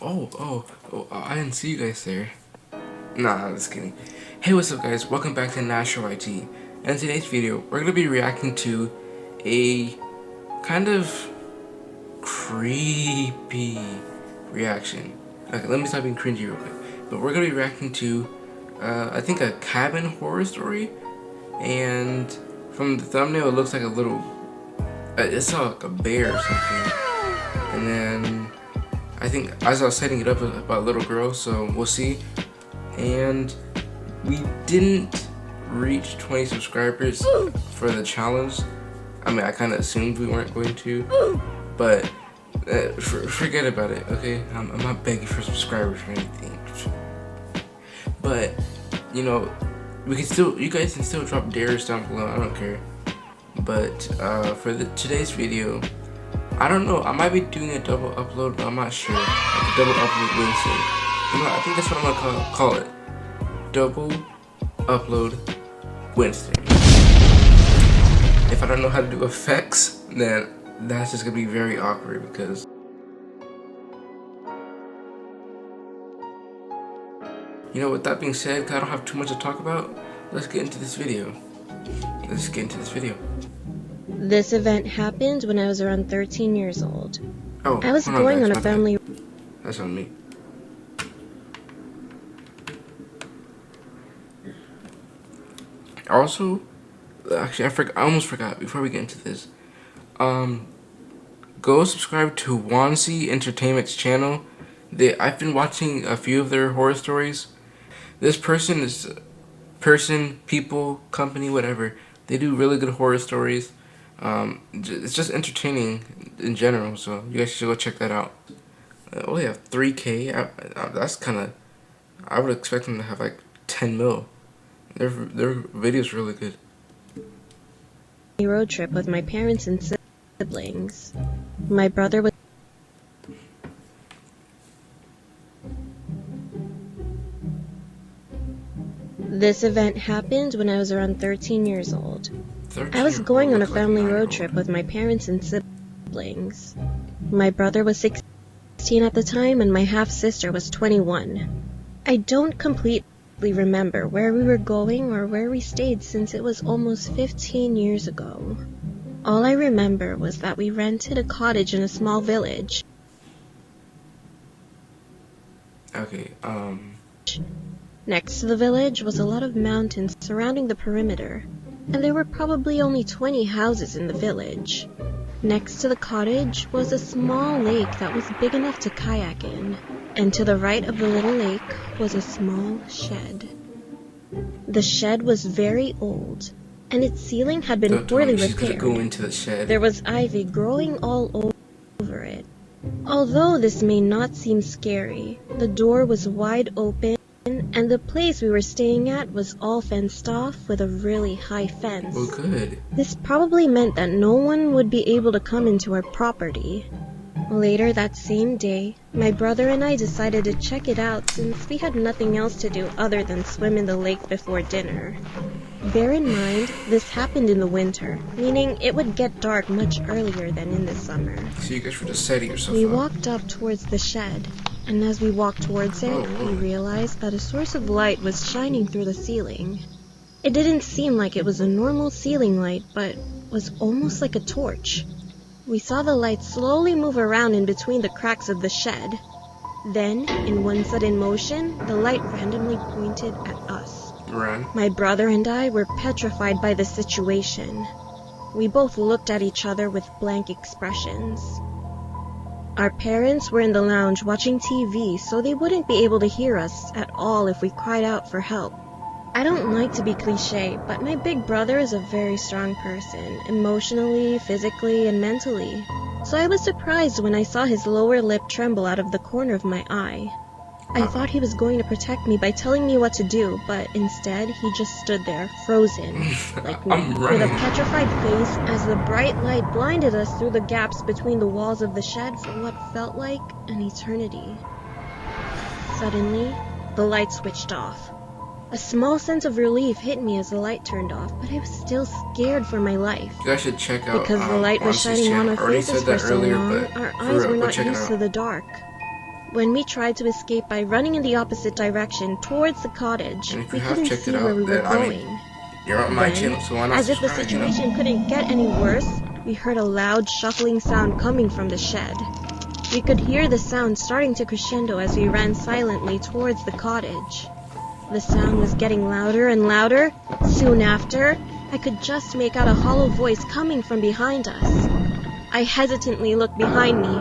I didn't see you guys there. Nah, I'm just kidding. Hey, what's up guys? Welcome back to Natural IT. And in today's video, we're going to be reacting to a kind of creepy reaction. Okay, let me stop being cringy real quick. But we're going to be reacting to, I think a cabin horror story. And from the thumbnail, it looks like a little, it's like a bear or something. And then I think as I was setting it up about a little girl, so we'll see. And we didn't reach 20 subscribers for the challenge. I mean, I kind of assumed we weren't going to, but forget about it, okay? I'm not begging for subscribers or anything. But, you know, you guys can still drop dares down below, I don't care. But for today's video, I don't know, I might be doing a double upload, but I'm not sure. Like a double upload Wednesday. You know, I think that's what I'm gonna call it. Double upload Wednesday. If I don't know how to do effects, then that's just gonna be very awkward because you know, with that being said, cause I don't have too much to talk about, let's get into this video. This event happened when I was around 13 years old. Oh, I was going on a family... That's on me. Also, actually, I almost forgot before we get into this. Go subscribe to Wansee Entertainment's channel. I've been watching a few of their horror stories. This people, company, whatever. They do really good horror stories. It's just entertaining in general, so you guys should go check that out. They have 3K. That's kind of. I would expect them to have like 10 mil. Their video's really good. Road trip with my parents and siblings. My brother was. This event happened when I was around 13 years old. I was going on a family road trip with my parents and siblings. My brother was 16 at the time and my half-sister was 21. I don't completely remember where we were going or where we stayed since it was almost 15 years ago. All I remember was that we rented a cottage in a small village. Okay, Next to the village was a lot of mountains surrounding the perimeter, and there were probably only 20 houses in the village. Next to the cottage was a small lake that was big enough to kayak in, and to the right of the little lake was a small shed. The shed was very old, and its ceiling had been poorly repaired. Go into the shed. There was ivy growing all over it. Although this may not seem scary, the door was wide open, and the place we were staying at was all fenced off with a really high fence. Oh, good. This probably meant that no one would be able to come into our property. Later that same day, my brother and I decided to check it out since we had nothing else to do other than swim in the lake before dinner. Bear in mind, this happened in the winter, meaning it would get dark much earlier than in the summer. So you guys were just setting yourself We up. walked up towards the shed, and as we walked towards it, we realized that a source of light was shining through the ceiling. It didn't seem like it was a normal ceiling light, but was almost like a torch. We saw the light slowly move around in between the cracks of the shed. Then, in one sudden motion, the light randomly pointed at us. Run. My brother and I were petrified by the situation. We both looked at each other with blank expressions. Our parents were in the lounge watching TV, so they wouldn't be able to hear us at all if we cried out for help. I don't like to be cliché, but my big brother is a very strong person, emotionally, physically, and mentally. So I was surprised when I saw his lower lip tremble out of the corner of my eye. I thought he was going to protect me by telling me what to do, but instead he just stood there, frozen, like me, with a petrified face as the bright light blinded us through the gaps between the walls of the shed for what felt like an eternity. Suddenly, the light switched off. A small sense of relief hit me as the light turned off, but I was still scared for my life. You guys should check out because the light was shining on our faces for so long, our eyes were not used to the dark. When we tried to escape by running in the opposite direction towards the cottage, And if we you have couldn't checked see it out, where we were then, I mean, going. you're on my channel, Then, so why not as if the subscribe, you know? situation couldn't get any worse, we heard a loud shuffling sound coming from the shed. We could hear the sound starting to crescendo as we ran silently towards the cottage. The sound was getting louder and louder. Soon after, I could just make out a hollow voice coming from behind us. I hesitantly looked behind me.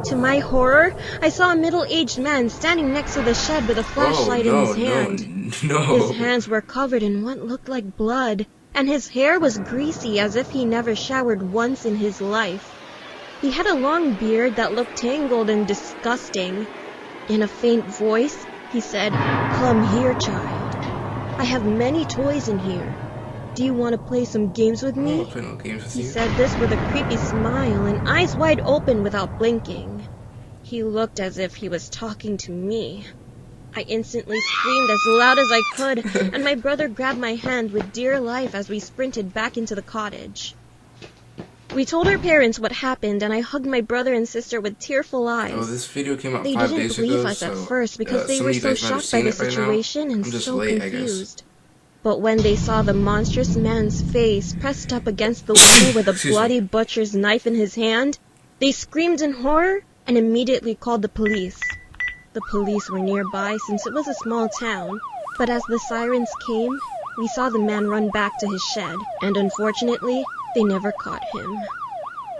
To my horror, I saw a middle-aged man standing next to the shed with a flashlight in his hand. No. His hands were covered in what looked like blood, and his hair was greasy as if he never showered once in his life. He had a long beard that looked tangled and disgusting. In a faint voice, he said, "Come here, child. I have many toys in here. Do you want to play some games with I don't me?" want to play no games with He you. said this with a creepy smile and eyes wide open without blinking. He looked as if he was talking to me. I instantly screamed as loud as I could, and my brother grabbed my hand with dear life as we sprinted back into the cottage. We told our parents what happened, and I hugged my brother and sister with tearful eyes. Oh, this video came out They 5 didn't days believe ago, us so at first because they some were of you so guys might have shocked by seen the it by now. situation and I'm just so late, I guess. confused. But when they saw the monstrous man's face pressed up against the wall with a Excuse bloody me. butcher's knife in his hand, they screamed in horror and immediately called the police. The police were nearby since it was a small town, but as the sirens came, we saw the man run back to his shed, and unfortunately, they never caught him.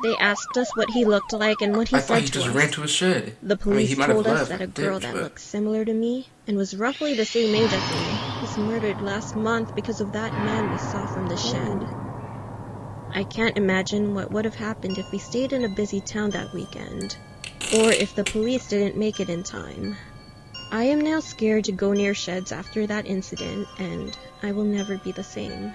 They asked us what he looked like and what he I thought said he to just us. ran to his shed. The I mean, police he might have told us left, that a like, girl dipped, that but looked similar to me and was roughly the same age as me was murdered last month because of that man we saw from the shed. I can't imagine what would have happened if we stayed in a busy town that weekend, or if the police didn't make it in time. I am now scared to go near sheds after that incident, and I will never be the same.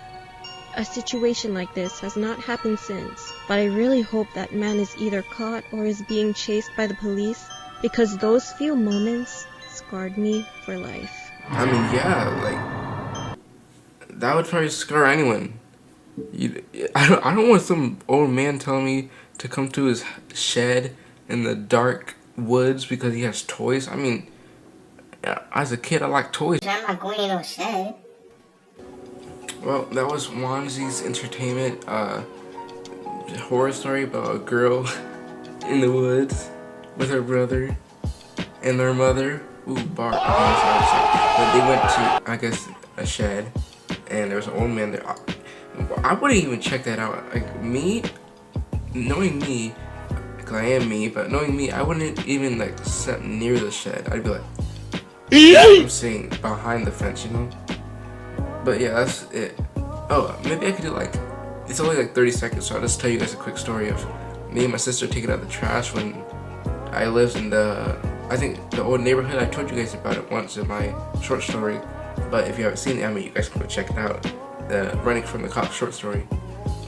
A situation like this has not happened since, but I really hope that man is either caught or is being chased by the police, because those few moments scarred me for life. I mean, yeah, like that would probably scar anyone. I don't want some old man telling me to come to his shed in the dark woods because he has toys. I mean, as a kid, I like toys. I'm not going in no shed. Well, that was Wansee's Entertainment horror story about a girl in the woods with her brother and their mother. Ooh, Bart. Okay, sorry. But they went to, I guess, a shed, and there was an old man there. I wouldn't even check that out. Like, me, knowing me, because I am me, but knowing me, I wouldn't even, like, step near the shed. I'd be like, I'm staying behind the fence, you know? But yeah, that's it. Oh, maybe I could do like, it's only like 30 seconds, so I'll just tell you guys a quick story of me and my sister taking out the trash when I lived in I think the old neighborhood. I told you guys about it once in my short story, but if you haven't seen it, I mean, you guys can go check it out. The Running from the Cops short story.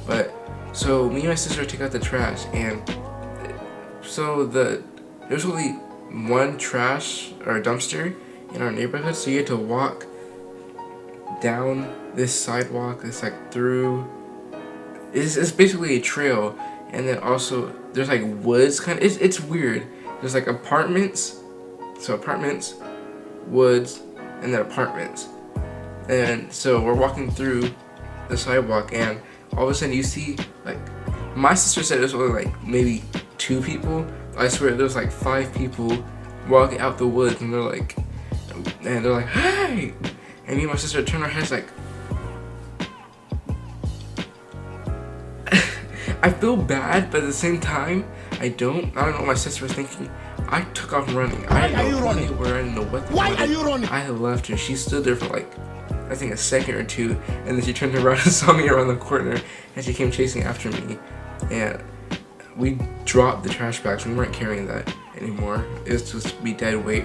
But, so me and my sister take out the trash, and so there's only one trash or dumpster in our neighborhood, so you had to walk down this sidewalk. It's like through, it's basically a trail, and then also there's like woods kind of, it's weird. There's like apartments, so apartments, woods, and then apartments. And so we're walking through the sidewalk, and all of a sudden you see, like, my sister said it was only like maybe 2 people. I swear there was like 5 people walking out the woods, and they're like, hey! And me and my sister turned our heads like, I feel bad, but at the same time, I don't know what my sister was thinking. I took off running. I didn't know where, I didn't know what. Why are you running? I had left her. She stood there for like, I think a second or two, and then she turned around and saw me around the corner, and she came chasing after me. And we dropped the trash bags. We weren't carrying that anymore. It was just be dead weight.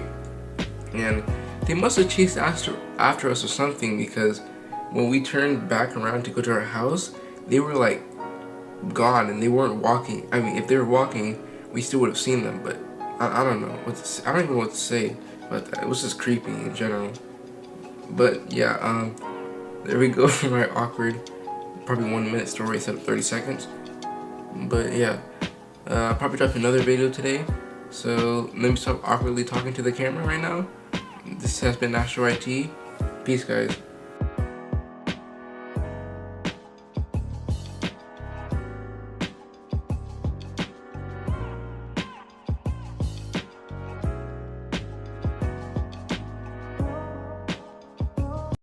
And they must have chased after us or something, because when we turned back around to go to our house, they were like gone and they weren't walking. I mean, if they were walking, we still would have seen them, but I don't know what to say. I don't even know what to say, but it was just creepy in general. But yeah, there we go for my awkward, probably 1 minute story instead of 30 seconds. But yeah, I'll probably drop another video today. So let me stop awkwardly talking to the camera right now. This has been Astro IT. Peace, guys.